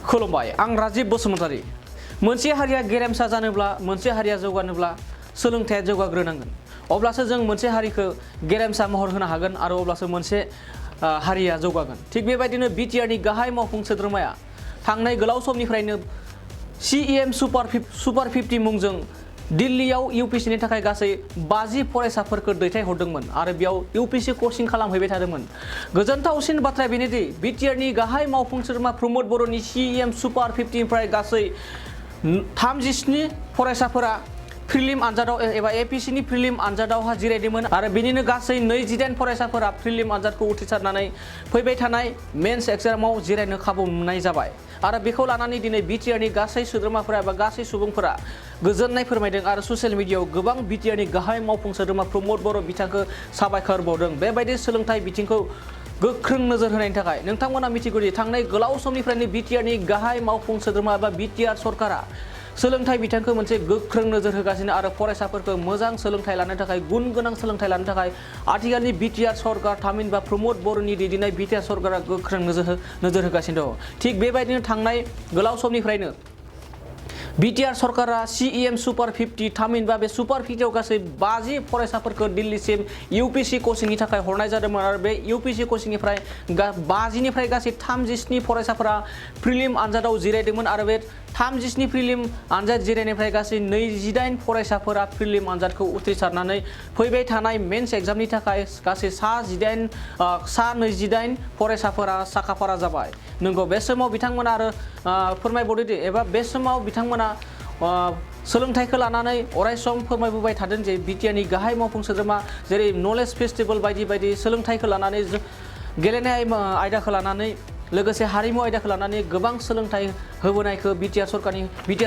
खुलुमबाय आं राजीब बसुमतारी मोनसे हारिया गेरेमसा जानोब्ला मोनसे हारिया जौगानोब्ला सोलोंथाइया जौगाग्रोनांगोन अब्लासो जों मोनसे हारिखौ गेरेमसा महर होनो हागोन आरो अब्लासो मोनसे हारिया जौगागोन थिग बेबायदिनो बिटिआरनि गाहाय मावफुं सोद्रोमाया थांनाय गोलाव समनिफ्रायनो सीएम सुपार 50 मुंजों दिल्लीयाव यूपीएससी नि थाखाय गासै 50 फरायसाफोरखौ दैथायहरदोंमोन आरो बेयाव यूपीएससी कोचिं खालामहैबाय थादोंमोन गोजोनथावसिन बाथ्राया बेनोदि बिटिआरनि गाहाय मावफुं सोद्रोमा प्रमोद बर'नि सीएम सुपार 50 निफ्राय गासै 37 फरायसाफोरा प्रिलिम आनजादाव एबा एपीएससी नि प्रिलिम आनजादावहा जिरायदोंमोन आरो बेनिनो गासै 28 फरायसाफोरा प्रिलिम आनजादखौ उथ्रिसारनानै फैबाय थानाय मेन्स एग्जामाव जिरायनो खाबु मोननाय जाबाय आरो बेखौ लानानै दिनै बिटिआरनि गासै सोद्रोमाफोरा एबा गासै सुबुंफोरा गोजोननाय फोरमायदों आरो ससियेल मिडियायाव गोबां बिटिआरनि गाहाय मावफुं सोद्रोमा प्रमोद बर' बिथांखौ साबायखर बावदों बेबायदि सोलोंथाइ बिथिंखौ गोख्रों नोजोर होनायनि थाखाय नोंथांमोना मिथिगौदि थांनाय गोलाव समनिफ्रायनो बिटिआरनि गाहाय मावफुं सोद्रोमा एबा बिटिआर सरकारा सोलोंथाइ बिथांखौ मोनसे गोख्रों नोजोर होगासिनो आरो फरायसाफोरखौ मोजां सोलोंथाइ लानो थाखाय गुन गोनां सोलोंथाइ लानो थाखाय आथिखालनि बिटिआर सरकार थामहिनबा प्रमोद बर'नि दैदेननाय बिटिआर सरकारा गोख्रों नोजोर होगासिनो दं थिग बेबायदिनो थांनाय गोलाव समनिफ्रायनो बिटिआर सरकारा सीएम सुपार 50 थामहिनबा बे सुपार 50 आव गासै 50 फरायसाफोरखौ दिल्लीसिम यूपीएससी कोचिंनि थाखाय हरनाय जादोंमोन आरो बे यूपीएससी कोचिंनिफ्राय 50 निफ्राय गासै 37 फरायसाफोरा प्रिलिम आनजादाव जिरायदोंमोन आरो बे 37 प्रिलिम आनजाद जिरायनायनिफ्राय गासै 28 फरायसाफोरा प्रिलिम आनजादखौ उथ्रिसारनानै फैबाय थानाय मेन्स एग्जामनि थाखाय गासै 28 फरायसाफोरा साखाफारा जाबाय नंगौ बे समाव बिथांमोना आरो फोरमायबावदोंदि एबा बे समाव बिथांमोना सोलोंथाइखौ लानानै अरायसम फोरमायबोबाय थादों जे बिटिआरनि गाहाय मावफुं सोद्रोमा जेरै नलेज फेस्टिवल बायदि सोलोंथाइखौ लानानै गेलेनाय आयदाखौ लानानै लोगोसे हारिमु आयदाखौ लानानै गोबां सोलोंथाइ होबोनायखौ बिटिआर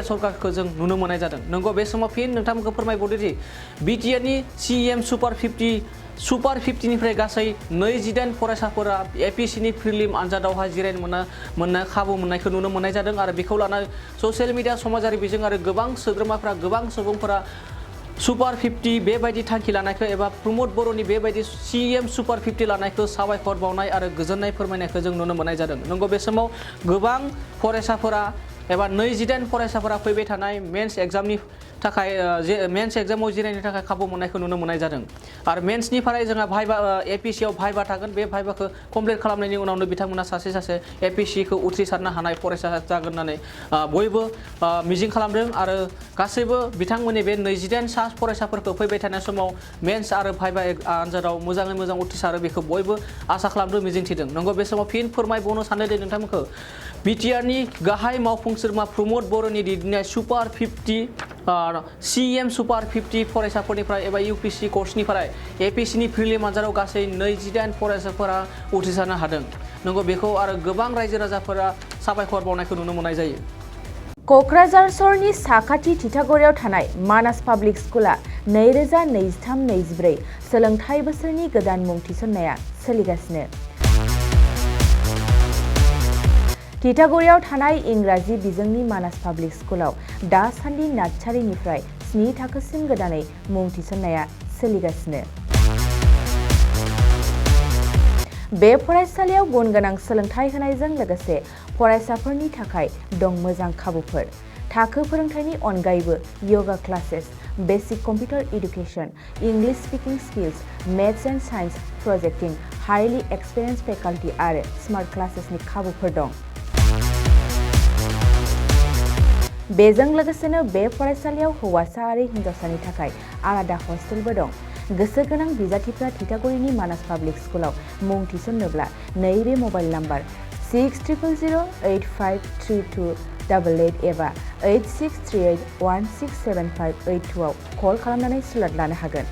सरकारखौ जों नुनो मोननाय जादों नंगौ बे समाव फिन नोंथांमोनखौ फोरमायबावदोंदि बिटिआरनि सीएम सुपार 50 निफ्राय गासै 28 फरायसाफोरा एपीएससी नि प्रिलिम आनजादावहाय जिरायनो मोननो खाबु मोननायखौ नुनो मोननाय जादों आरो बेखौ लानानै ससियेल मिडिया समाजारि बिजों आरो गोबां सोद्रोमाफ्रा गोबां सुबुंफोरा सुपार 50 बेबायदि थांखि लानायखौ एबा प्रमोद बर'नि बेबायदि सीएम सुपार 50 लानायखौ साबायखर बावनाय आरो गोजोननाय फोरमायनायखौ जों नुनो मोननाय जादों नंगौ बे समाव गोबां फरायसाफोरा एबा 28 फरायसाफोरा फैबाय थानाय मेन्स एग्जामनि थाखाय मेन्स एग्जामाव जिरायनो थाखाय खाबु मोननायखौ नुनो मोननाय जादों आरो मेन्सनिफ्राय जोंहा भाइबा एपीएससी आव भाइबा थागोन बे भाइबाखौ कमप्लिट खालामनायनि उनावनो बिथांमोना सासे एपीएससी खौ उथ्रिसारनो हानाय फरायसा जागोन होननानै बयबो मिजिं खालामदों आरो गासैबो बिथांमोननि बे 28 फरायसाफोरखौ फैबाय थानाय समाव मेन्स आरो भाइबा आनजादाव मोजाङै मोजां उथ्रिसारो बेखौ बयबो आसा खालामदों मिजिंथिदों नंगौ बे समाव फिन फोरमायबावनो सानदों नोंथांमोनखौ बिटिआरनि गाहाय मावफुं सोद्रोमा प्रमोद बर'नि दैदेननाय सुपार 50 सीएम सुपार 50 फरायसाफोरनिफ्राय एबा यूपीएससी कर्सनिफ्राय एपीएससी नि प्रिलिम आनजादाव गासै 28 फरायसाफोरा उथ्रिसारनो हादों नंगौ बेखौ आरो गोबां रायजो राजाफोरा साबायखर बावनायखौ नुनो मोननाय जायो क'क्राझार सहरनि साखाथि थिथागुरियाव थानाय मानास पाब्लिक स्कुला 2023-24 सोलोंथाइ बोसोरनि गोदान मुं थिसननाया सोलिगासिनो थिथागुरियाव थानाय इंराजि बिजोंनि मानास पाब्लिक स्कुलाव दासान्दि नार्सारिनिफ्राय 7 थाखोसिम गोदानै मुं थिसननाया सोलिगासिनो बे फरायसालियाव गुन गोनां सोलोंथाइ होनायजों लोगोसे फरायसाफोरनि थाखाय दं मोजां खाबुफोर थाखो फोरोंथायनि अनगायैबो yoga classes basic computer education English speaking skills maths and science projecting highly experience faculty आरो स्मार्ट क्लासेसनि खाबुफोर दं बेजों लोगोसेनो बे फरायसालियाव हौवासा आरो हिन्जावसानि थाखाय आलादा हस्टेलबो दं गोसो गोनां बिजाथिफ्रा थिथागुरिनि मानास पाब्लिक स्कुलाव मुं थिसननोब्ला नैबे मबाइल नाम्बार 6000853288 एबा 8638167582 आव कल खालामनानै सुलाद लानो हागोन